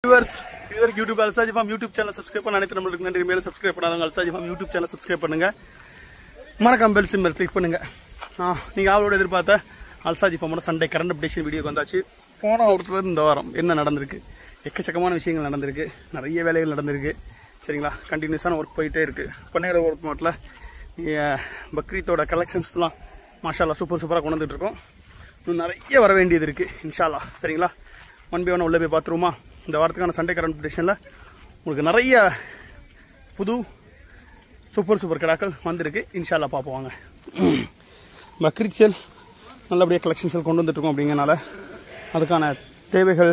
viewers, YouTube Alsaji Farm YouTube channel subscribe பண்ண அனைத்து நம்மளுக்கு நன்றி. மேல subscribe பண்ணாதவங்க Alsaji Farm YouTube channel subscribe பண்ணுங்க. மறக்காம பெல் சிம்பல் கிளிக் பண்ணுங்க. நீங்க ஆவலோட எதிர்பார்த்த Alsaji Farm Sunday current updation வீடியோக்கு வந்தாச்சு. போன வாரத்துல இந்த வாரம் என்ன நடந்திருக்கு, எக்கச்சக்கமான விஷயங்கள் நடந்திருக்கு, நிறைய வேலைகள் நடந்திருக்கு. சரிங்களா, கண்டினியூஸான ஒர்க் போயிட்டே இருக்கு. பண்ணையோட ஒர்க் மாட்டில் பக்ரீத்தோட கலெக்ஷன்ஸ் ஃபுல்லாக மாஷால்லா சூப்பராக கொண்டு வந்துட்டு இருக்கோம். இன்னும் நிறைய வர வேண்டியது இருக்குது இன்ஷால்லா. சரிங்களா, ஒன் பை ஒன் உள்ளே போய் பார்த்துருவோமா? இந்த வாரத்துக்கான சண்டே கரண்ட் அப்டேஷனில் உங்களுக்கு நிறைய புது சூப்பர் கடாக்கள் வந்திருக்கு. இன்ஷால்லா பார்ப்போம். பக்ரீத் சேல் நல்லபடியாக கலெக்ஷன் சேல் கொண்டு வந்துட்டுருக்கோம். அப்படிங்கிறனால அதுக்கான தேவைகள்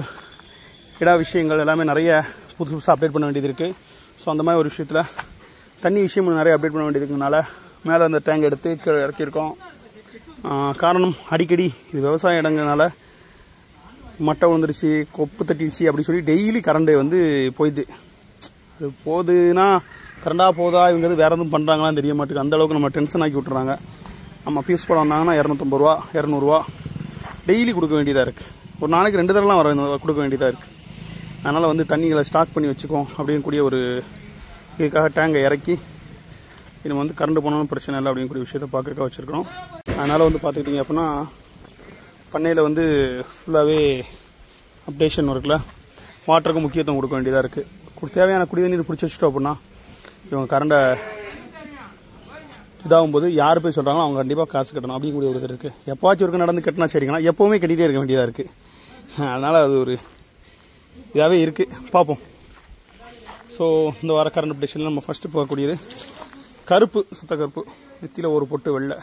இடா விஷயங்கள் எல்லாமே நிறைய புதுசாக அப்டேட் பண்ண வேண்டியது இருக்குது. ஸோ அந்த மாதிரி ஒரு விஷயத்தில் தண்ணி விஷயம் நிறைய அப்டேட் பண்ண வேண்டியது இருக்குனால மேலே அந்த டேங்க் எடுத்து கீழே இறக்கியிருக்கோம். காரணம் அடிக்கடி இது விவசாய இடங்கிறதுனால மட்டை விழுந்துருச்சு, கொப்பு தட்டிடுச்சு அப்படி சொல்லி டெய்லி கரண்ட் வந்து போயிடுது. அது போகுதுன்னா கரண்டாக போதா, இவங்க வேறு எதுவும் பண்ணுறாங்களான்னு தெரிய மாட்டேங்குது. அந்தளவுக்கு நம்ம டென்ஷன் ஆக்கி விட்டுறாங்க. நம்ம பீஸ் படம் வந்தாங்கன்னா 250 ரூபா 200 ரூபா டெய்லி கொடுக்க வேண்டியதாக இருக்குது. ஒரு நாளைக்கு 2 தடவைலாம் கொடுக்க வேண்டியதாக இருக்குது. அதனால் வந்து தண்ணிகளை ஸ்டாக் பண்ணி வச்சுக்கோம் அப்படிங்கக்கூடிய ஒரு இதுக்காக டேங்கை இறக்கி நம்ம வந்து கரண்ட் போனாலும் பிரச்சனை இல்லை அப்படிங்கக்கூடிய விஷயத்தை பார்க்க வச்சுருக்கோம். அதனால் வந்து பார்த்துக்கிட்டிங்க அப்படின்னா பண்ணையில் வந்து ஃபுல்லாகவே அப்டேஷன் ஒர்க்கில் வாட்டருக்கு முக்கியத்துவம் கொடுக்க வேண்டியதாக இருக்குது. தேவையான குடி தண்ணீர் பிடிச்சி வச்சுட்டோம் அப்படின்னா இவங்க கரண்டை இதாகும்போது யார் போய் சொல்கிறாங்களோ அவங்க கண்டிப்பாக காசு கட்டணும் அப்படிங்கக்கூடிய ஒரு இது இருக்குது. எப்போவாச்சும் ஒருக்கு நடந்து கட்டினா சரிங்களா, எப்போவுமே கட்டிகிட்டே இருக்க வேண்டியதாக இருக்குது. அதனால் அது ஒரு இதாகவே இருக்குது. பார்ப்போம். ஸோ இந்த வார கரண்ட் அப்டேஷனில் நம்ம ஃபஸ்ட்டு போகக்கூடியது கருப்பு, சுத்த கருப்பு, நெத்தியில் ஒரு பொட்டு வெள்ளை,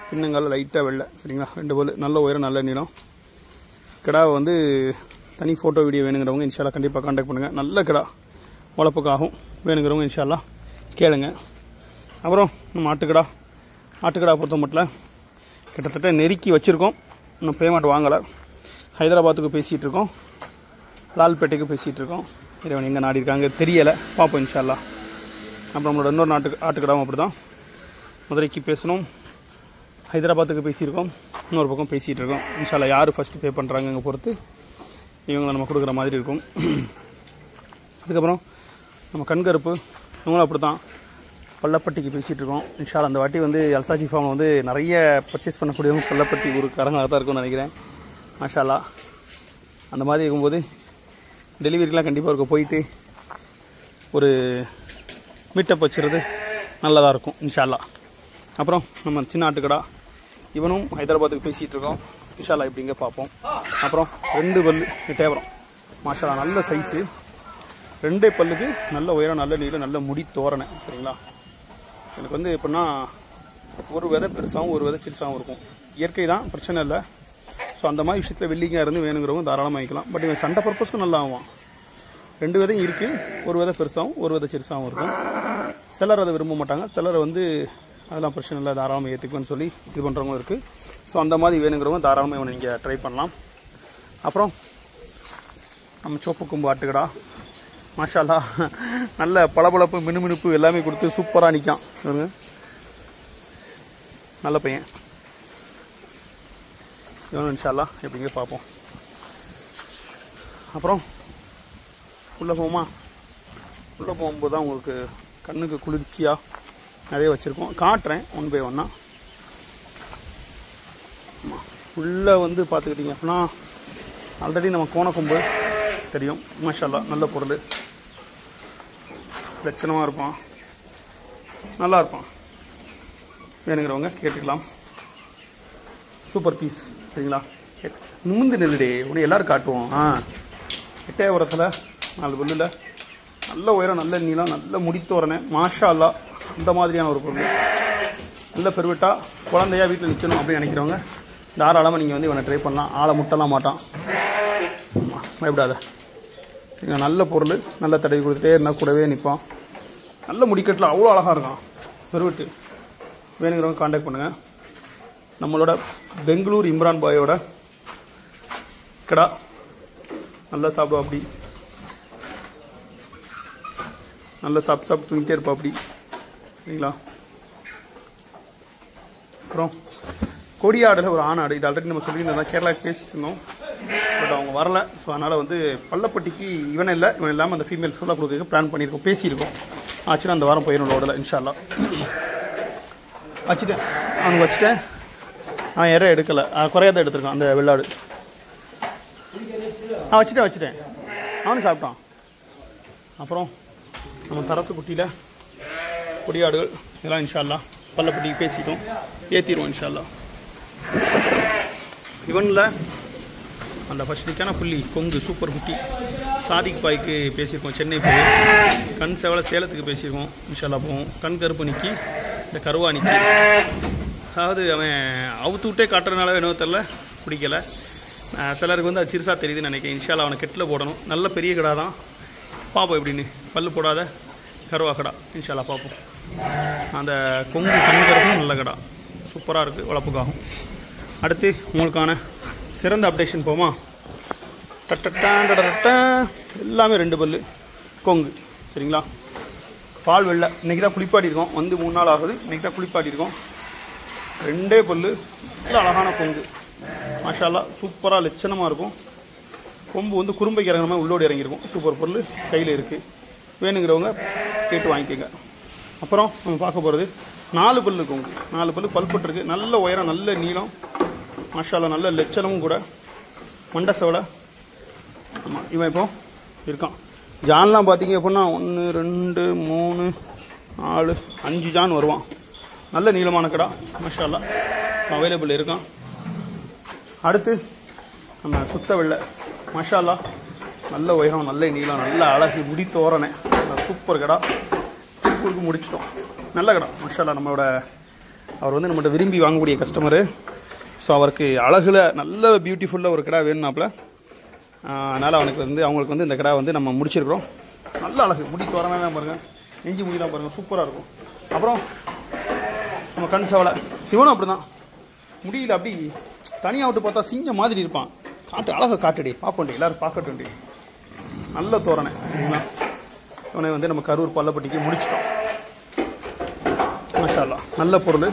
பின்னங்கால லைட்டாக வெள்ளை. சரிங்களா, 2 பல், நல்ல உயரம், நல்ல நீளம். கிடாவை வந்து தனி ஃபோட்டோ வீடியோ வேணுங்கிறவங்க இன்ஷால்லா கண்டிப்பாக கான்டாக்ட் பண்ணுங்கள். நல்ல கிடா வளர்ப்புக்காகும் வேணுங்கிறவங்க இன்ஷால்லா கேளுங்க. அப்புறம் நம்ம ஆட்டுக்கடா பொறுத்த மட்டும் கிட்டத்தட்ட நெருக்கி வச்சுருக்கோம். இன்னும் பேமெண்ட் வாங்கலை. ஹைதராபாத்துக்கு பேசிகிட்டு இருக்கோம், லால்பேட்டைக்கு பேசிகிட்டு இருக்கோம். இறைவன் எங்கே நாடி இருக்காங்க தெரியலை, பார்ப்போம் இன்ஷால்லா. அப்புறம் நம்மளோட இன்னொரு ஆட்டுக்கடாவும் அப்படி தான். மதுரைக்கு பேசணும், ஹைதராபாத்துக்கு பேசியிருக்கோம், இன்னொரு பக்கம் பேசிகிட்டு இருக்கோம். இன்ஷால்லா யார் ஃபஸ்ட்டு பே பண்ணுறாங்க பொறுத்து இவங்களை நம்ம கொடுக்குற மாதிரி இருக்கும். அதுக்கப்புறம் நம்ம கண்கருப்பு இவங்களும் அப்படி தான் பள்ளப்பட்டிக்கு பேசிகிட்டு இருக்கோம். இன்ஷால்லா அந்த வாட்டி வந்து அல்சாஜி ஃபார்மில் வந்து நிறைய பர்ச்சேஸ் பண்ணக்கூடியவங்க பள்ளப்பட்டி ஒரு காரங்களாக தான் இருக்கும்னு நினைக்கிறேன். மாஷால்லா அந்த மாதிரி இருக்கும்போது டெலிவரிக்கெலாம் கண்டிப்பாக இருக்க போயிட்டு ஒரு மீட்டப் வச்சுறது நல்லதாக இருக்கும் இன்ஷால்லா. அப்புறம் நம்ம சின்ன ஆட்டுக்கடா இவனும் ஹைதராபாத்துக்கு பேசிகிட்டு இருக்கோம். இன்ஷால்லா இப்படிங்க பார்ப்போம். அப்புறம் 2 பல்லு எட்டயபுரம் மாஷால்லா நல்ல சைஸு, 2 பல்லுக்கு நல்ல உயரம், நல்ல நீளம், நல்ல முடி தோரணை. சரிங்களா, எனக்கு வந்து எப்படின்னா ஒரு விதை பெருசாகவும் ஒரு விதை சிறுசாகவும் இருக்கும். இயற்கை தான், பிரச்சனை இல்லை. ஸோ அந்த மாதிரி விஷயத்தில் வெள்ளிங்காக இருந்து வேணுங்கிறவங்க தாராளமாக வாங்கிக்கலாம். பட் இவன் சண்டை பர்பஸ்க்கும் நல்லா ஆகும். 2 விதையும் இருக்குது, ஒரு விதை பெருசாகவும் ஒரு விதை சிறுசாகவும் இருக்கும். சிலர் அதை விரும்ப மாட்டாங்க, சிலர் வந்து அதெல்லாம் பிரச்சனை இல்லை தாராளமாக ஏற்றுக்குன்னு சொல்லி இது பண்ணுறவங்களும் இருக்குது. ஸோ அந்த மாதிரி வேணுங்கிறவங்க தாராளமாக இவனை நீங்கள் ட்ரை பண்ணலாம். அப்புறம் நம்ம சோப்பு கொம்பு ஆட்டுக்கடா மாஷால்லா நல்ல பளபளப்பு மினுமினுப்பு எல்லாமே கொடுத்து சூப்பராக நிற்கான். நல்ல பையன் இவனும் இன்ஷால்லா எப்படிங்க பார்ப்போம். அப்புறம் உள்ளே போகும்போது தான் உங்களுக்கு கண்ணுக்கு குளிர்ச்சியாக நிறைய வச்சுருக்கோம், காட்டுறேன் ஒன் பை ஒன்னாக. உள்ளே வந்து பார்த்துக்கிட்டிங்க அப்படின்னா ஆல்ரெடி நம்ம கோணக்கொம்பு தெரியும். மாஷால்லா நல்ல பொருள், லட்சணமாக இருப்பான், நல்லா இருப்பான். வேணுங்கிறவங்க கேட்டுக்கலாம். Super piece. சரிங்களா, நிமிந்து நெல்லுடே உடனே எல்லோரும் காட்டுவோம். எட்டயபுரத்தில் 4 பல்லில் நல்ல உயரம், நல்ல நீளம், நல்ல முடித்தோரணை மாஷால்லா. இந்த மாதிரியான ஒரு பொருள் நல்ல பெருவிட்டா குழந்தையா வீட்டில் நிற்கணும் அப்படின்னு நினைக்கிறவங்க தாராளமாக நீங்கள் வந்து இவனை ட்ரை பண்ணலாம். ஆளை முட்டலாம் மாட்டான், பயப்படாத. நல்ல பொருள், நல்ல தடவி கொடுத்துட்டே இருந்தால் கூடவே நிற்பான். நல்ல முடிக்கட்டில் அவ்வளோ அழகாக இருக்கான் பெருவிட்டு. வேணுங்கிறவங்க கான்டாக்ட் பண்ணுங்கள். நம்மளோட பெங்களூர் இம்ரான் பாயோட கடா நல்லா சாப்பிடுவா, அப்படி நல்லா சாப்பிட்டு தூங்கிட்டே இருப்பா அப்படி. சரிங்களா, அப்புறம் கொடியாடில் ஒரு ஆணாடு, இது ஆல்ரெடி நம்ம சொல்லியிருந்தோம், கேரளாவுக்கு பேசிட்டு இருந்தோம். பட் அவங்க வரல. ஸோ அதனால் வந்து பள்ளப்பட்டிக்கு இவன் இல்லாமல் அந்த ஃபீமேல் ஃபுல்லாக கொடுக்க பிளான் பண்ணியிருக்கோம், பேசியிருக்கோம். ஆச்சுன்னா அந்த வாரம் போயிடும் லோடில் இன்ஷா அல்லாஹ். அவனுக்கு வச்சுட்டேன். அவன் இறை எடுக்கலை, குறையாத எடுத்துருக்கான் அந்த வெள்ளாடு. வச்சுட்டேன் அவனும் சாப்பிட்டான். அப்புறம் நம்ம தரத்து குட்டியில் கொடியாடுகள் இதெல்லாம் இன்ஷா அல்லாஹ் பள்ளப்பட்டிக்கு பேசிட்டோம், ஏற்றிடுவோம் இன்ஷா அல்லாஹ். இவனில் அந்த ஃபஸ்ட்டுக்கான புள்ளி கொங்கு சூப்பர் குட்டி சாதிக் பாய்க்கு பேசியிருக்கோம், சென்னை போய். கண் செவலை சேலத்துக்கு பேசியிருக்கோம் இன்ஷா அல்லாஹ். போவோம். கண் கருப்பு நிற்கி இந்த கருவா நிற்கி, அதாவது அவன் அவுத்து விட்டே காட்டுறதுனால என்னவோ தெரில, பிடிக்கலை. சிலருக்கு வந்து அது சிறுசாக தெரியுதுன்னு நினைக்கிறேன். இன்ஷா அல்லாஹ் அவனை கெட்டில் போடணும். நல்ல பெரிய கடா தான், பார்ப்போம் எப்படின்னு. பல்லு போடாத கருவா கடா இன்ஷா அல்லாஹ் பார்ப்போம். அந்த கொங்கு கண்கருப்பும் நல்ல கடா, சூப்பராக இருக்குது, வளர்ப்புக்காகும். அடுத்து உங்களுக்கான சிறந்த அப்டேஷன் போமா. எல்லாமே 2 பல்லு கொங்கு, சரிங்களா. பால் வெள்ளை. இன்றைக்கி தான் குளிப்பாட்டியிருக்கோம், வந்து 3 நாள் ஆகுது. இன்றைக்கி தான் குளிப்பாட்டியிருக்கோம். 2 பல்லு, நல்ல அழகான கொங்கு மாஷா அல்லாஹ், சூப்பராக லட்சணமாக இருக்கும். கொம்பு வந்து குறும்பைக்கு இறங்குற மாதிரி உள்ளோடு இறங்கியிருக்கும். சூப்பர் பொருள் கையில் இருக்குது, வேணுங்கிறவங்க கேட்டு வாங்கிக்கோங்க. அப்புறம் நம்ம பார்க்க போகிறது 4 பல்லு கொங்கு. 4 பல்லு பல்பட்டுருக்கு, நல்ல உயரம், நல்ல நீளம் மாஷா அல்லாஹ், நல்ல லட்சணமும் கூட. மண்டை செவலை. ஆமாம், இவன் இப்போ இருக்கான். ஜான்லாம் பார்த்தீங்க அப்படின்னா 1 2 3 4 5 ஜான் வருவான். நல்ல நீளமான கடா மாஷா அல்லாஹ், அவைலபிள் இருக்கான். அடுத்து நம்ம சுத்த வெள்ளை மாஷா அல்லாஹ், நல்ல உயரம், நல்ல நீளம், நல்ல அழகு, முடி தோரணை, சூப்பர் கடா. திருப்பூருக்கு முடிச்சிட்டோம். நல்ல கடா மாஷா அல்லாஹ். அவர் வந்து நம்மகிட்ட விரும்பி வாங்கக்கூடிய கஸ்டமரு. ஸோ அவருக்கு அழகில் நல்ல பியூட்டிஃபுல்லாக ஒரு கடா வேணும்னாப்புல. அதனால் அவங்களுக்கு வந்து இந்த கடா வந்து நம்ம முடிச்சிருக்கிறோம். நல்ல அழகு, முடி தோரணை பாருங்கள், நெஞ்சு முடியெல்லாம் பாருங்கள், சூப்பராக இருக்கும். அப்புறம் நம்ம கண் சவலை. இவனும் அப்படி தான், முடியல அப்படி தனியாக விட்டு பார்த்தா சிங்கம் மாதிரி இருப்பான். அழகாக காட்டுடி, பார்ப்போண்டி, எல்லோரும் பார்க்கட்டும்டி. நல்ல தோரணை. இவனை வந்து நம்ம கரூர் பள்ளப்பட்டிக்கு முடிச்சிட்டோம் மாஷா அல்லாஹ். நல்ல பொருள்,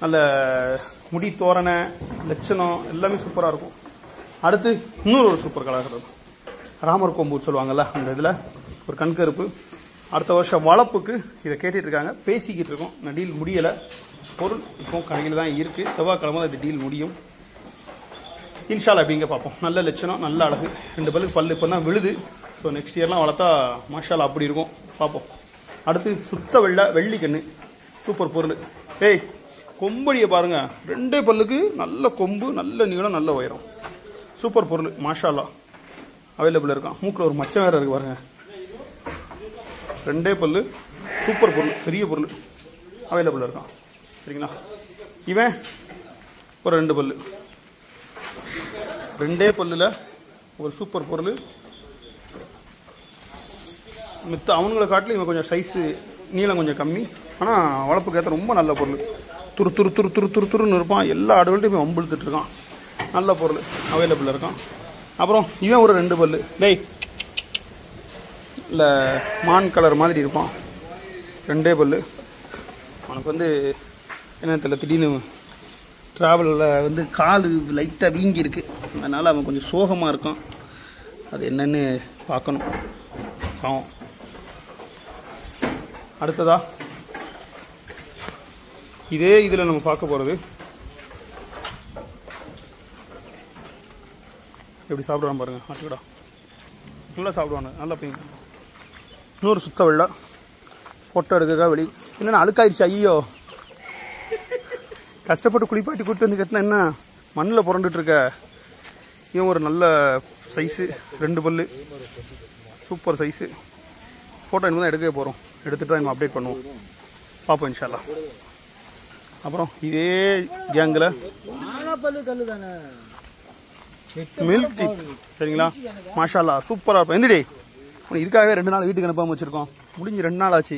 நல்ல முடி தோரணை, லட்சணம் எல்லாமே சூப்பராக இருக்கும். அடுத்து இன்னொரு ஒரு சூப்பர் கலர் ராமர் கொம்பு சொல்லுவாங்கள்ல, அந்த இதில் ஒரு கண்கருப்பு. அடுத்த வருஷம் வளர்ப்புக்கு இதை கேட்டுட்டு இருக்காங்க, பேசிக்கிட்டு இருக்கோம். நான் டீல் முடியலை, பொருள் இப்போ கடையில் தான் இருக்குது. செவ்வாய்க்கிழமை அது டீல் முடியும் இன்ஷா அல்லாஹ். எப்படிங்க பார்ப்போம். நல்ல லட்சணம், நல்ல அழகு. 2 பல்லுக்கு பல்லு இப்போ தான் விழுது. ஸோ நெக்ஸ்ட் இயர்லாம் வளர்த்தா மாஷா அல்லாஹ் அப்படி இருக்கும், பார்ப்போம். அடுத்து சுத்த வெள்ளை வெள்ளிக்கண்ணு, சூப்பர் பொருள். கொம்படியை பாருங்கள், 2 பல்லுக்கு நல்ல கொம்பு, நல்ல நீளம், நல்ல உயரம், சூப்பர் பொருள் மாஷா அல்லாஹ். அவைலபிள் இருக்கான். மூக்கில் ஒரு மச்சம் வேறு இருக்குது பாருங்கள். 2 பல்லு, சூப்பர் பொருள், பெரிய பொருள் அவைலபிள் இருக்கான், சரிங்களா. இவன் ஒரு 2 பல்லு, 2 பல்லில் ஒரு சூப்பர் பொருள். மித்த அவனுங்களை காட்டிலும் இவன் கொஞ்சம் சைஸு நீளம் கொஞ்சம் கம்மி, ஆனால் வளர்ப்புக்கு ஏற்ற ரொம்ப நல்ல பொருள். துரு துரு துரு துரு துரு துருன்னு இருப்பான். எல்லா ஆடுகள்ட்டையும் இவன் வம்பிழுத்துட்டு இருக்கான். நல்ல பொருள் அவைலபிள் இருக்கான். அப்புறம் இவன் ஒரு 2 பல்லு, இல்லை மான் கலர் மாதிரி இருப்பான். 2 பல்லு. அவனுக்கு வந்து என்ன தெரியல, திடீர்னு ட்ராவலில் வந்து கால் லைட்டாக வீங்கி இருக்குது. அதனால் அவன் கொஞ்சம் சோகமாக இருக்கான். அது என்னன்னு பார்க்கணும். பாவம். அடுத்ததா இதே இதில் நம்ம பார்க்க போகிறது, எப்படி சாப்பிடுவான் பாருங்கள். ஆட்டுக்கடா நல்லா சாப்பிடுவாங்க, நல்லா பையன். இன்னொரு சுத்த வெள்ளை, ஃபோட்டோ எடுக்கக்கா வெளி. என்னென்ன அழுக்காயிடுச்சு, ஐயோ கஷ்டப்பட்டு குளிப்பாட்டி கூப்பிட்டு வந்து கட்டினா என்ன மண்ணில் புரண்டுட்டுருக்க. இவன் ஒரு நல்ல சைஸு, 2 பல்லு, சூப்பர் சைஸு. ஃபோட்டோ இனிமேல் தான் எடுக்கவே போகிறோம், எடுத்துகிட்டு தான் நம்ம அப்டேட் பண்ணுவோம், பார்ப்போம் இன்ஷா அல்லாஹ். அப்புறம் இதே கேங்கில் மில்க் டீ, சரிங்களா மாஷா அல்லாஹ், சூப்பராக இருக்கும். எந்திரி, இதுக்காகவே 2 நாள் வீட்டுக்கு அனுப்பாமல் வச்சுருக்கோம். முடிஞ்சு 2 நாள் ஆச்சு,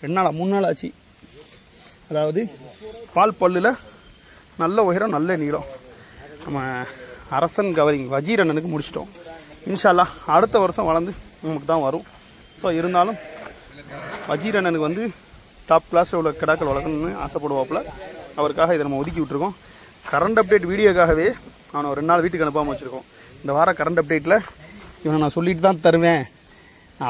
2 நாளா 3 நாள் ஆச்சு. அதாவது பால் பல்லில் நல்ல உயரம், நல்ல நீளம். நம்ம அரசன் கவரிங் வஜீர் அண்ணனுக்கு முடிச்சிட்டோம். இன்ஷா அல்லாஹ் அடுத்த வருஷம் வளர்ந்து நமக்கு தான் வரும். ஸோ இருந்தாலும் வஜீர் அண்ணனுக்கு வந்து டாப் கிளாஸில் உள்ள கிடாக்கள் வளர்க்கணும்னு ஆசைப்படுவாப்பில். அவருக்காக இதை நம்ம ஒதுக்கி விட்டுருக்கோம். கரண்ட் அப்டேட் வீடியோக்காகவே அவனை ஒரு 2 நாள் வீட்டுக்கு அனுப்பாமல் வச்சுருக்கோம். இந்த வாரம் கரண்ட் அப்டேட்டில் இவனை நான் சொல்லிட்டு தான் தருவேன்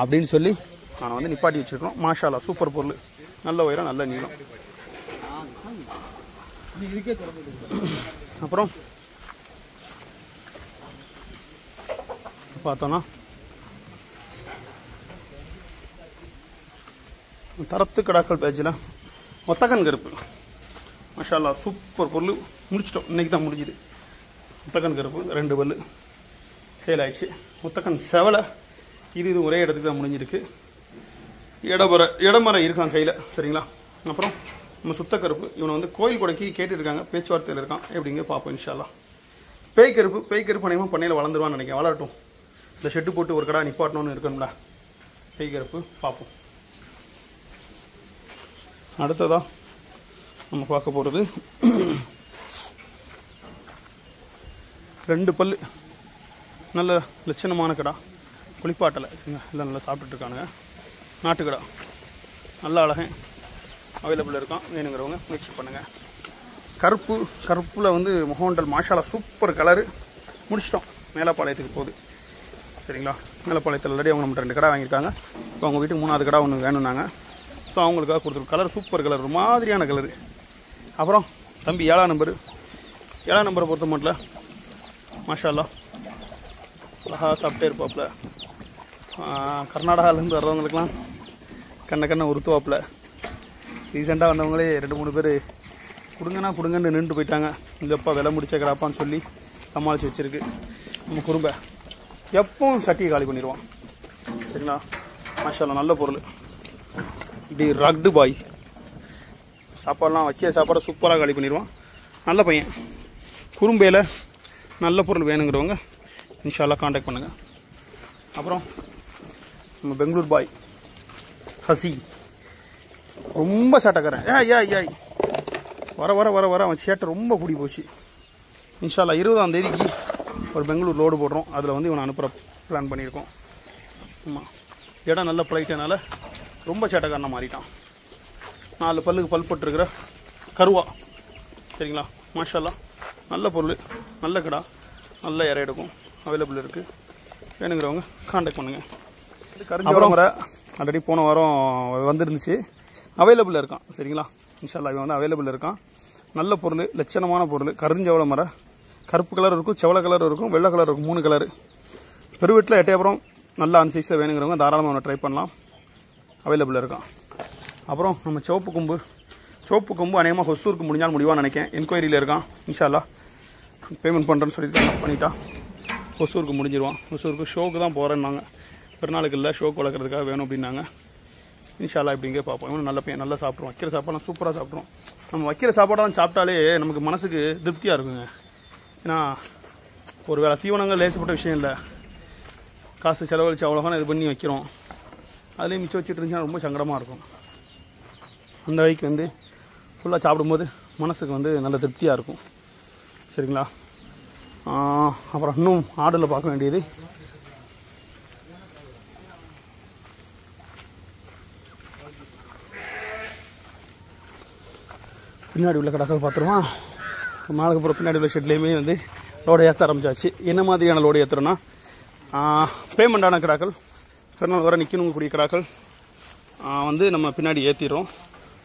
அப்படின்னு சொல்லி அவனை வந்து நிப்பாட்டி வச்சுருக்கோம். மாஷா அல்லாஹ் சூப்பர் பொருள், நல்ல உயரம், நல்ல நீளம். அப்புறம் பார்த்தோன்னா தரத்து கடாக்கள் பேஜில் ஒத்தக்கன் கருப்பு மாஷா அல்லாஹ் சூப்பர் பொருள். முடிச்சிட்டோம், இன்றைக்கி தான் முடிஞ்சுது. ஒத்தக்கன் கருப்பு 2 பல்லு சேல் ஆயிடுச்சு. ஒத்தக்கன் செவலை இது ஒரே இடத்துக்கு தான் முடிஞ்சிருக்கு. இடமரம் இருக்கான் கையில், சரிங்களா. அப்புறம் நம்ம சுத்த கருப்பு, இவனை வந்து கோயில் கொடைக்கு கேட்டுருக்காங்க, பேச்சுவார்த்தையில் இருக்கான். எப்படிங்க பார்ப்போம் இன்ஷா அல்லாஹ். பேய் கருப்பு அனைவரும் பண்ணையில் வளர்ந்துருவான்னு நினைக்கிறேன். வளரட்டும், இந்த ஷெட்டு போட்டு ஒரு கடை நிப்பாட்டணும்னு இருக்கணும்ல. பேய் கருப்பு பார்ப்போம். அடுத்ததாக நம்ம பார்க்க போகிறது 2 பல்லு நல்ல லட்சணமான கடா, குளிப்பாட்டலை, சரிங்களா. எல்லாம் நல்லா சாப்பிட்டுருக்கானுங்க. நாட்டுக்கடா நல்ல அழகன் அவைலபிள் இருக்கான். வேணுங்கிறவங்க முயற்சி பண்ணுங்கள். கருப்பில் வந்து முகமண்டல் மாஷாலா சூப்பர் கலரு. முடிச்சிட்டோம், மேலப்பாளையத்துக்கு போகுது, சரிங்களா. மேலப்பாளையத்தில் ஆல்ரெடி அவங்க நம்ம 2 கடை வாங்கியிருக்காங்க. இப்போ அவங்க வீட்டுக்கு 3வது கடை ஒன்று வேணும்னாங்க. ஸோ அவங்களுக்காக கொடுத்துருக்கோம். கலர் சூப்பர் கலர், ஒரு மாதிரியான கலரு. அப்புறம் தம்பி 7ஆம் நம்பரை பொறுத்த மட்டும் மாஷா அல்லாஹ் அழகா சாப்பிட்டே இருப்பாப்புல. கர்நாடகாவிலேருந்து வர்றவங்களுக்கெல்லாம் கண்ணை உறுத்துவாப்புல. ரீசெண்டாக வந்தவங்களே 2-3 பேர் கொடுங்கன்னு நின்று போயிட்டாங்க. இல்லைப்பா விலை முடிச்ச கிடாப்பான்னு சொல்லி சமாளித்து வச்சுருக்கு. நம்ம குறும்பை எப்பவும் சட்டியை காலி பண்ணிடுவான், சரிங்களா. மாஷா அல்லாஹ் நல்ல பொருள். இப்படி ரக்டு பாய், சாப்பாடெலாம் வச்ச சாப்பாடை சூப்பராக காலி பண்ணிடுவான். நல்ல பையன். குறும்பையில் நல்ல பொருள் வேணுங்கிறவங்க இன்ஷா அல்லாஹ் காண்டாக்ட் பண்ணுங்கள். அப்புறம் நம்ம பெங்களூர் பாய் ஹசி ரொம்ப சேட்டைக்காரன். ஏய் வர அவன் சேட்டை ரொம்ப கூடி போச்சு. இன்ஷா அல்லாஹ் 20ஆம் தேதிக்கு ஒரு பெங்களூர் லோடு போடுறோம். அதில் வந்து இவனை அனுப்புகிற பிளான் பண்ணியிருக்கோம். ஆமாம், இடம் நல்ல பிளைட்டனால ரொம்ப சேட்டைக்காரனாக மாறிட்டான். 4 பல்லுக்கு பல் போட்டுருக்கிற கருவா, சரிங்களா. மாஷா அல்லாஹ் நல்ல பொருள், நல்ல கடா, நல்ல இறை எடுக்கும். அவைலபிள் இருக்குது, வேணுங்கிறவங்க காண்டாக்ட் பண்ணுங்கள். கருஞ்சவரம் வர ஆல்ரெடி போன வாரம் வந்துருந்துச்சு, அவைலபிள் இருக்கான், சரிங்களா. இன்ஷா அல்லாஹ் இவன் வந்து அவைலபிள் இருக்கான். நல்ல பொருள், லட்சணமான பொருள். கருஞ்சவள மரம், கருப்பு கலர் இருக்கும், செவலை கலர் இருக்கும், வெள்ளை கலர் இருக்கும், 3 கலரு. பெருவீட்டில் எட்டயபுரம் நல்ல அன்சைஸில் வேணுங்கிறவங்க தாராளமாக அவனை ட்ரை பண்ணலாம், அவைலபிள் இருக்கான். அப்புறம் நம்ம சிவப்பு கொம்பு அநேகமாக ஹொசூருக்கு முடிஞ்சாலும் முடிவான்னு நினைக்கிறேன். என்கொயரியில் இருக்கான். இன்ஷா அல்லாஹ் பேமெண்ட் பண்ணுறேன்னு சொல்லியிருக்காங்க, பண்ணிட்டா ஹொசூருக்கு முடிஞ்சிருவான். ஹொசூருக்கு ஷோக்கு தான் போகிறேன்னாங்க, பெருநாளுக்கு இல்லை ஷோக்கு வளர்க்குறதுக்காக வேணும் அப்படின்னாங்க. இன்ஷா அல்லாஹ் இப்படிங்கே பார்ப்போம். இவனு நல்ல பையன், நல்லா சாப்பிடுவோம். வைக்கிற சாப்பாடு சூப்பராக சாப்பிடுவோம். நம்ம வைக்கிற சாப்பாடெல்லாம் சாப்பிட்டாலே நமக்கு மனசுக்கு திருப்தியாக இருக்குங்க. ஏன்னா ஒரு வேளை தீவனங்கள் லேசப்பட்ட விஷயம் இல்லை. காசு செலவழித்து அவ்வளோகான இது பண்ணி வைக்கிறோம், அதுலேயும் மிச்சம் வச்சுட்டு இருந்துச்சுன்னா ரொம்ப சங்கடமாக இருக்கும். அந்த வகைக்கு வந்து ஃபுல்லாக சாப்பிடும்போது மனசுக்கு வந்து நல்ல திருப்தியாக இருக்கும், சரிங்களா. அப்புறம் இன்னும் ஆடில் பார்க்க வேண்டியது பின்னாடி உள்ள கடாக்கள் பார்த்துருவான். நாளுக்கு அப்புறம் பின்னாடி உள்ள ஷெட்லேயுமே வந்து லோடு ஏற்ற ஆரம்பிச்சாச்சு. என்ன மாதிரியான லோடு ஏற்றுறோன்னா, பேமெண்டான கடாக்கள், பிறநாள் வர நிற்கணுங்கக்கூடிய கடாக்கள் வந்து நம்ம பின்னாடி ஏற்றிடுறோம்.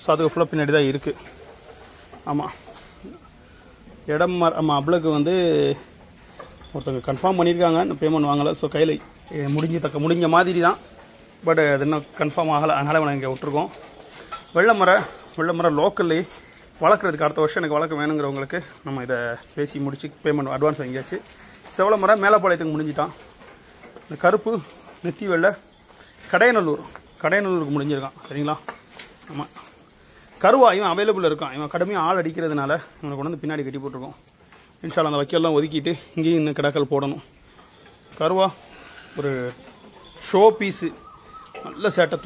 ஸோ அதுக்கு ஃபுல்லாக பின்னாடி தான் இருக்குது. ஆமாம், ஆமாம் அவ்வளோக்கு வந்து ஒருத்தங்க கன்ஃபார்ம் பண்ணியிருக்காங்க, இன்னும் பேமெண்ட் வாங்கலை. ஸோ கையில் முடிஞ்ச மாதிரி தான், பட் அது இன்னும் கன்ஃபார்ம் ஆகலை. அதனால் நம்ம இங்கே விட்டுருக்கோம். வெள்ளை மரம் லோக்கல்லே வளர்க்குறதுக்கு அடுத்த வருஷம் எனக்கு வளர்க்க வேணுங்கிறவங்களுக்கு நம்ம இதை பேசி முடிச்சு பேமெண்ட் அட்வான்ஸ் வாங்கியாச்சு. செவலை மரம் மேலப்பாளையத்துக்கு முடிஞ்சிட்டான். இந்த கருப்பு நெத்தி வெள்ளை கடையநல்லூருக்கு முடிஞ்சிருக்கான், சரிங்களா. ஆமாம், கருவா இவன் அவைலபிள் இருக்கான். இவன் கடுமையாக ஆள் அடிக்கிறதுனால இவனை கொண்டு வந்து பின்னாடி கட்டி போட்டிருக்கோம். இன்ஷா அல்லாஹ் அந்த வைக்கெல்லாம் ஒதுக்கிட்டு இங்கேயும் இன்னும் கிடாக்கள் போடணும். கருவா ஒரு ஷோ பீஸு, நல்ல சேட்டை,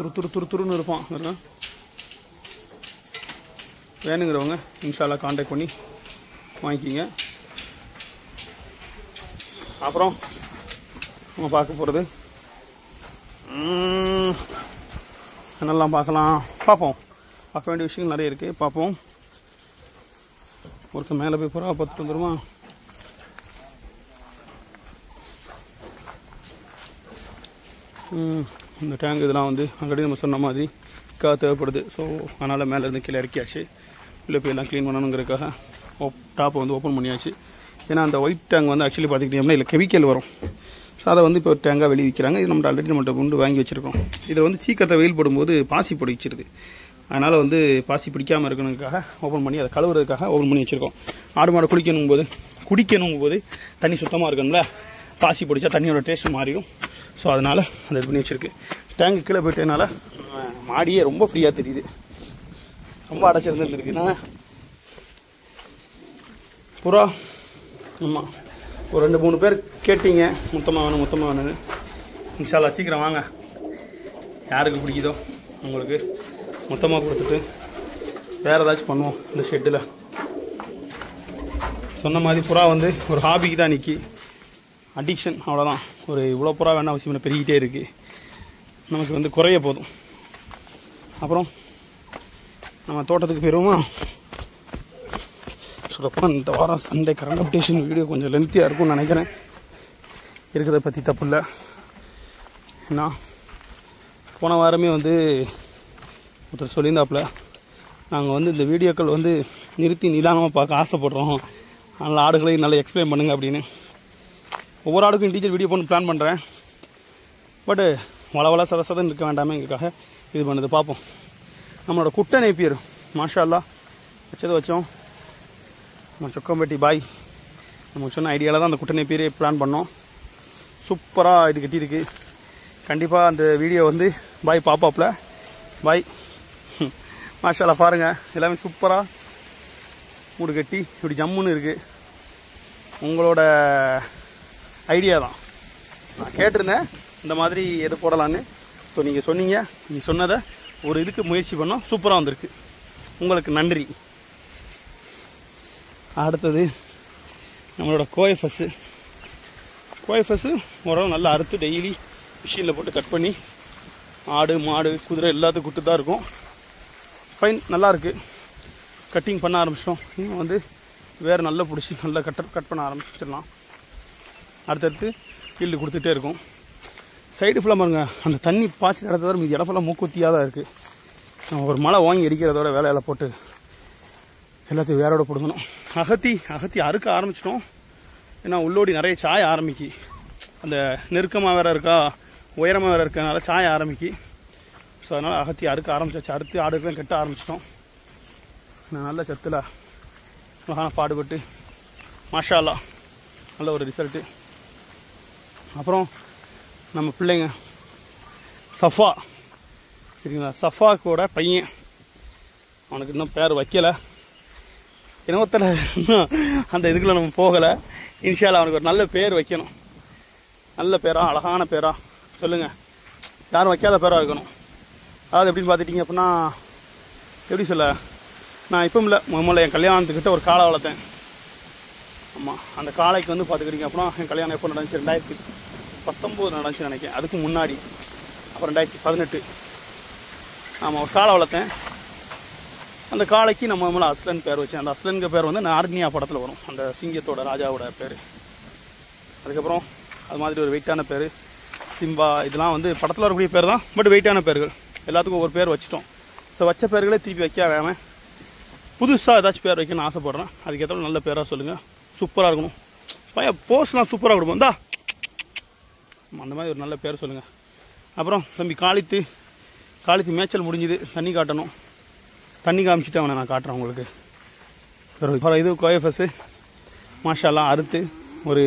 துருன்னு இருப்பான். வேணுங்கிறவங்க இன்ஷா அல்லாஹ் காண்டாக்ட் பண்ணி வாங்கிக்கிங்க. அப்புறம் நம்ம பார்க்க போகிறது என்னெல்லாம் பார்ப்போம். பார்க்க வேண்டிய விஷயங்கள் நிறைய இருக்குது, பார்ப்போம். ஒருத்தர் மேலே போய் புறா பார்த்துட்டு வந்துடுமா. இந்த டேங்க் இதெல்லாம் வந்து ஆல்ரெடி நம்ம சொன்ன மாதிரி தேவைப்படுது. ஸோ அதனால் மேலேருந்து கீழே இறக்கியாச்சு. உள்ளே போய் எல்லாம் க்ளீன் பண்ணணுங்கிறதுக்காக டாப்பை வந்து ஓப்பன் பண்ணியாச்சு. ஏன்னா அந்த ஒயிட் டேங்க் வந்து ஆக்சுவலி பார்த்துக்கிட்டிங்கன்னா இல்லை கெமிக்கல் வரும். ஸோ அதை வந்து இப்போ ஒரு டேங்காக வெளியே விற்கிறாங்க. இது நம்ம ஆல்ரெடி நம்மகிட்ட கொண்டு வாங்கி வச்சுருக்கோம். இதை வந்து சீக்கிரத்தை வெயில் போடும்போது பாசி பிடிச்சிருது. அதனால் வந்து பாசி பிடிக்காமல் இருக்கணுங்கிறதுக்காக ஓப்பன் பண்ணி அதை கழுவுறதுக்காக ஓப்பன் பண்ணி வச்சுருக்கோம். ஆடு மாடு குடிக்கணும் போது தண்ணி சுத்தமாக இருக்கணும்ல, பாசி பிடிச்சா தண்ணியோட டேஸ்ட்டு மாறிடும். ஸோ அதனால் அதை இது பண்ணி வச்சுருக்கு. டேங்கு கீழே போயிட்டதுனால மாடியே ரொம்ப ஃப்ரீயாக தெரியுது. ரொம்ப அடைச்சிருந்துருக்குண்ணா புறா. ஆமாம், ஒரு 2-3 பேர் கேட்டீங்க மொத்தமாக வேணும்னு. இன்ஷால்லா சீக்கிரம் வாங்க, யாருக்கு பிடிக்குதோ உங்களுக்கு மொத்தமாக கொடுத்துட்டு வேறு ஏதாச்சும் பண்ணுவோம் இந்த ஷெட்டில். சொன்ன மாதிரி புறா வந்து ஒரு ஹாபிக்கு தான் நிற்கி, அடிக்ஷன் அவ்வளோதான். ஒரு இவ்வளோ புறா வேண்டாம் அவசியம் இல்லை, பெருகிட்டே இருக்குது. நமக்கு வந்து குறைய போதும். அப்புறம் நம்ம தோட்டத்துக்கு போயிடுவோமா? சொல்லப்போனால் இந்த வாரம் சண்டே கரண்ட் அப்டேஷன் வீடியோ கொஞ்சம் லென்த்தியாக இருக்கும்னு நினைக்கிறேன். இருக்கிறத பற்றி தப்பு இல்லை. ஏன்னா போன வாரமே வந்து ஒருத்தர் சொல்லியிருந்தாப்புல, நாங்கள் வந்து இந்த வீடியோக்கள் வந்து நிறுத்தி நிதானமாக பார்க்க ஆசைப்படுறோம், அதனால் ஆடுகளையும் நல்லா எக்ஸ்பிளைன் பண்ணுங்கள் அப்படின்னு. ஒவ்வொரு ஆடுக்கும் இண்டிவிஜுவல் வீடியோ பண்ணி பிளான் பண்ணுறேன். பட்டு வளவள சதசதன்னு இருக்க வேண்டாமேங்கிறதுக்காக இது பண்ணுது. பார்ப்போம். நம்மளோட குட்டை நேப்பியர் மாஷா அல்லா வச்சோம். நம்ம சொக்கம்பட்டி பாய் நமக்கு சொன்ன ஐடியாவில் தான் அந்த குட்டை நேப்பியரே பிளான் பண்ணோம். சூப்பராக இது கட்டியிருக்கு. கண்டிப்பாக அந்த வீடியோ வந்து பாய் பாப்பாப்பில் பாய் மாஷா அல்லா பாருங்கள். எல்லாமே சூப்பராக மூடு கட்டி இப்படி ஜம்முன்னு இருக்குது. உங்களோட ஐடியா தான். நான் கேட்டிருந்தேன் இந்த மாதிரி எது போடலான்னு. ஸோ நீங்கள் சொன்னீங்க, நீங்கள் சொன்னதை ஒரு இதுக்கு முயற்சி பண்ணோம், சூப்பராக வந்திருக்கு. உங்களுக்கு நன்றி. அடுத்தது நம்மளோட கோஎஃப்எஸ்ஸு ஓரளவு நல்லா அறுத்து டெய்லி மிஷினில் போட்டு கட் பண்ணி ஆடு மாடு குதிரை எல்லாத்துக்கும் கொடுத்து தான் இருக்கும். ஃபைன், நல்லாயிருக்கு. கட்டிங் பண்ண ஆரம்பிச்சிட்டோம். இன்னும் வந்து வேறு நல்லா பிடிச்சி நல்லா கட் பண்ண ஆரம்பிச்சிடலாம். அடுத்தடுத்து ஃபீல்டு கொடுத்துட்டே இருக்கும். சைடு ஃபுல்லாக பாருங்க, அந்த தண்ணி பாய்ச்சி நடத்ததோட மீது இடம் ஃபுல்லாக மூக்குத்தியாக தான் இருக்குது. நம்ம ஒரு மழை வாங்கி அடிக்கிறதோட வேலையில் போட்டு எல்லாத்தையும் வேரோட பிடுங்கணும். அகத்தி அறுக்க ஆரம்பிச்சிட்டோம். ஏன்னா உள்ளோடி நிறைய சாய ஆரம்பிக்கி, அந்த நெருக்கமாக வேறு இருக்கா, உயரமாக வேறு இருக்கனால சாய ஆரம்பிக்கி. ஸோ அதனால் அகத்தி அறுக்க ஆரம்பிச்சாச்சு. அறுத்து ஆடுக்கெல்லாம் கட்ட ஆரம்பிச்சிட்டோம். நான் நல்ல சத்தில் அழகான பாடுபட்டு மாஷா அல்லா நல்ல ஒரு ரிசல்ட்டு. அப்புறம் நம்ம பிள்ளைங்க சஃபா, சரிங்களா, சஃபாக்கோட பையன், அவனுக்கு இன்னும் பேர் வைக்கலை. இனத்தில் இன்னும் அந்த இதுக்குள்ளே நம்ம போகலை. இன்ஷால்லா அவனுக்கு ஒரு நல்ல பேர் வைக்கணும். நல்ல பேரா, அழகான பேரா சொல்லுங்கள். யாரும் வைக்காத பேராக இருக்கணும். அதாவது எப்படின்னு பார்த்துட்டிங்க அப்படின்னா, எப்படி சொல்ல, நான் இப்போ இல்லை முதல்ல என் கல்யாணத்துக்கிட்ட ஒரு காளை வளர்த்தேன். ஆமாம், அந்த காளைக்கு வந்து பார்த்துக்கிட்டிங்க அப்படின்னா என் கல்யாணம் எப்போ நடந்துச்சு, 2019 நடந்துச்சு நினைக்கிறேன். அதுக்கு முன்னாடி அப்புறம் 2018 ஆமாம் ஒரு காளை வளர்த்தேன். அந்த காளைக்கு நம்ம மேலே அஸ்லன் பேர் வச்சேன். அந்த அஸ்லனுங்க பேர் வந்து நார்னியா படத்தில் வரும், அந்த சிங்கத்தோட ராஜாவோட பேர். அதுக்கப்புறம் அது மாதிரி ஒரு வெயிட்டான பேர் சிம்பா, இதெல்லாம் வந்து படத்தில் வரக்கூடிய பேர் தான், பட் வெயிட்டான பேர்கள். எல்லாத்துக்கும் ஒரு பேர் வச்சுட்டோம். ஸோ வச்ச பேர்களே திருப்பி வைக்காம புதுசாக ஏதாச்சும் பேர் வைக்கணும்னு ஆசைப்பட்றேன். அதுக்கேற்ற நல்ல பேராக சொல்லுங்கள். சூப்பராக இருக்கணும். பையன் போஸ்ட்லாம் சூப்பராக கொடுப்போம். இந்தா அந்த மாதிரி ஒரு நல்ல பேர் சொல்லுங்கள். அப்புறம் தம்பி காளித்து மேய்ச்சல் முடிஞ்சுது. தண்ணி காட்டணும். தண்ணி காமிச்சிட்டு அவனை நான் காட்டுறேன் உங்களுக்கு. அப்புறம் இது கோஎஃப்எஸ்ஸு மாஷாலாம் அறுத்து ஒரு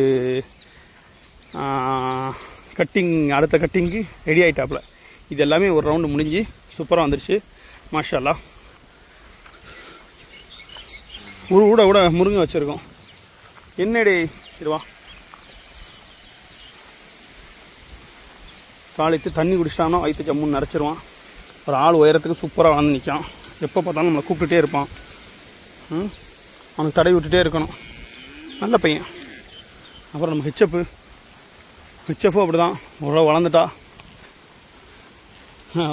கட்டிங், அடுத்த கட்டிங்கு ரெடி ஆகிட்டாப்புல. இது எல்லாமே ஒரு ரவுண்டு முடிஞ்சு சூப்பராக வந்துருச்சு மாஷால்லா. ஊட முருங்கை வச்சுருக்கோம். என்னடே இதுவா காலைத்து தண்ணி குடிச்சிட்டானோ வயிற்று ஜம்முன்னு நிறச்சிருவான். ஒரு ஆள் உயரத்துக்கு சூப்பராக வந்து நிற்கான். எப்போ பார்த்தாலும் நம்மளை கூப்பிட்டுட்டே இருப்பான். அவனுக்கு தடவி விட்டுட்டே இருக்கணும். நல்ல பையன். அப்புறம் நம்ம ஹெச்எஃப்பும் அப்படி தான் ஓரளவு வளர்ந்துட்டா.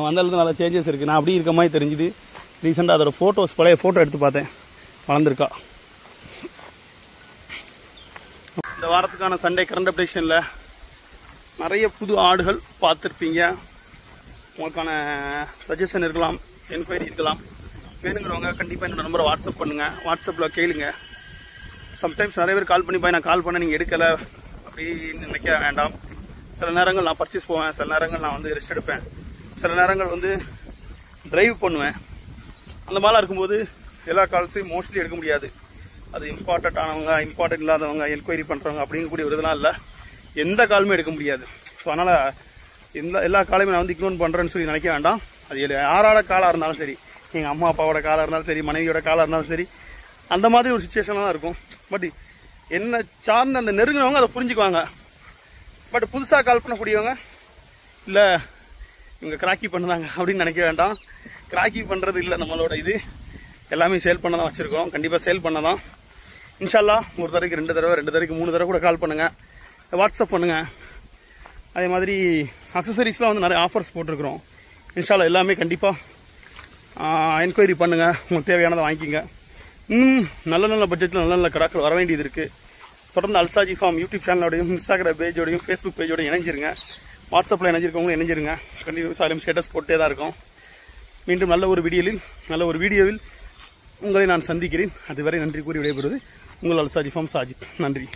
வந்ததுலேருந்து நல்லா சேஞ்சஸ் இருக்குது. நான் அப்படி இருக்க மாதிரி தெரிஞ்சுது. ரீசெண்டாக அதோட ஃபோட்டோஸ், பழைய ஃபோட்டோ எடுத்து பார்த்தேன். வளர்ந்துருக்கா. இந்த வாரத்துக்கான சண்டே கரண்ட் அப்டேஷனில் நிறைய புது ஆடுகள் பார்த்துருப்பீங்க. உங்களுக்கான சஜஷன் இருக்கலாம், என்கொயரி இருக்கலாம். வேணுங்கிறவங்க கண்டிப்பாக என்னோட நம்பரை வாட்ஸ்அப் பண்ணுங்கள். வாட்ஸ்அப்பில் கேளுங்க. சம்டைம்ஸ் நிறைய பேர் கால் பண்ணி நான் கால் பண்ண நீங்கள் எடுக்கலை அப்படின்னு நினைக்க வேண்டாம். சில நேரங்கள் நான் பர்ச்சேஸ் போவேன், சில நேரங்கள் நான் வந்து ரெஸ்ட் எடுப்பேன், சில நேரங்கள் வந்து டிரைவ் பண்ணுவேன். அந்த மாதிரிலாம் இருக்கும்போது எல்லா கால்ஸையும் மோஸ்ட்லி எடுக்க முடியாது. அது இம்பார்ட்டன்ட் ஆனவங்க, இம்பார்ட்டன்ட் இல்லாதவங்க, என்கொயரி பண்ணுறவங்க அப்படிங்கக்கூடிய ஒரு இதெல்லாம் இல்லை. எந்த காலுமே எடுக்க முடியாது. ஸோ அதனால் எல்லா காலையுமே நான் வந்து இக்னோர் பண்ணுறேன்னு சொல்லி நினைக்க வேண்டாம். அது யாரோட காலாக இருந்தாலும் சரி, எங்கள் அம்மா அப்பாவோட காலாக இருந்தாலும் சரி, மனைவியோட காலாக இருந்தாலும் சரி, அந்த மாதிரி ஒரு சுச்சுவேஷனாக தான் இருக்கும். பட் என்ன சார்ந்த அந்த நெருங்கினவங்க அதை புரிஞ்சுக்குவாங்க. பட் புதுசாக கால் பண்ணக்கூடியவங்க இல்லை இவங்க கிராக்கி பண்ணுறாங்க அப்படின்னு நினைக்க வேண்டாம். கிராக்கி பண்ணுறது இல்லை நம்மளோட இது. எல்லாமே சேல் பண்ண தான் வச்சுருக்கோம். கண்டிப்பாக சேல் பண்ண தான். இன்ஷால்லா ஒரு தடவைக்கு 2 தடவை, 2 தடவைக்கு 3 தடவை கூட கால் பண்ணுங்கள், வாட்ஸ்அப் பண்ணுங்கள். அதே மாதிரி அக்சசரிஸ்லாம் வந்து நிறைய ஆஃபர்ஸ் போட்டிருக்கிறோம். இன்ஷால்லா எல்லாமே கண்டிப்பாக என்கொயரி பண்ணுங்கள். உங்களுக்கு தேவையானதை வாங்கிக்கிங்க. இன்னும் நல்ல நல்ல பட்ஜெட்டில் நல்ல நல்ல கடாக்கள் வர வேண்டியது இருக்குது. தொடர்ந்து அல்சாஜி ஃபார்ம் யூடியூப் சேனலோடையும், இன்ஸ்டாகிராம் பேஜோடையும், ஃபேஸ்புக் பேஜோடையும் இணைஞ்சிருங்க. வாட்ஸ்அப்பில் இணைஞ்சிருக்கவங்களும் இணைஞ்சிருங்க. கண்டிப்பாக ஸ்டேட்டஸ் போட்டே தான் இருக்கும். மீண்டும் நல்ல ஒரு வீடியோவில் உங்களை நான் சந்திக்கிறேன். அதுவரை நன்றி கூறி விடைபெறுவது உங்கள் அல்சாஜி ஃபார்ம் சாஜித். நன்றி.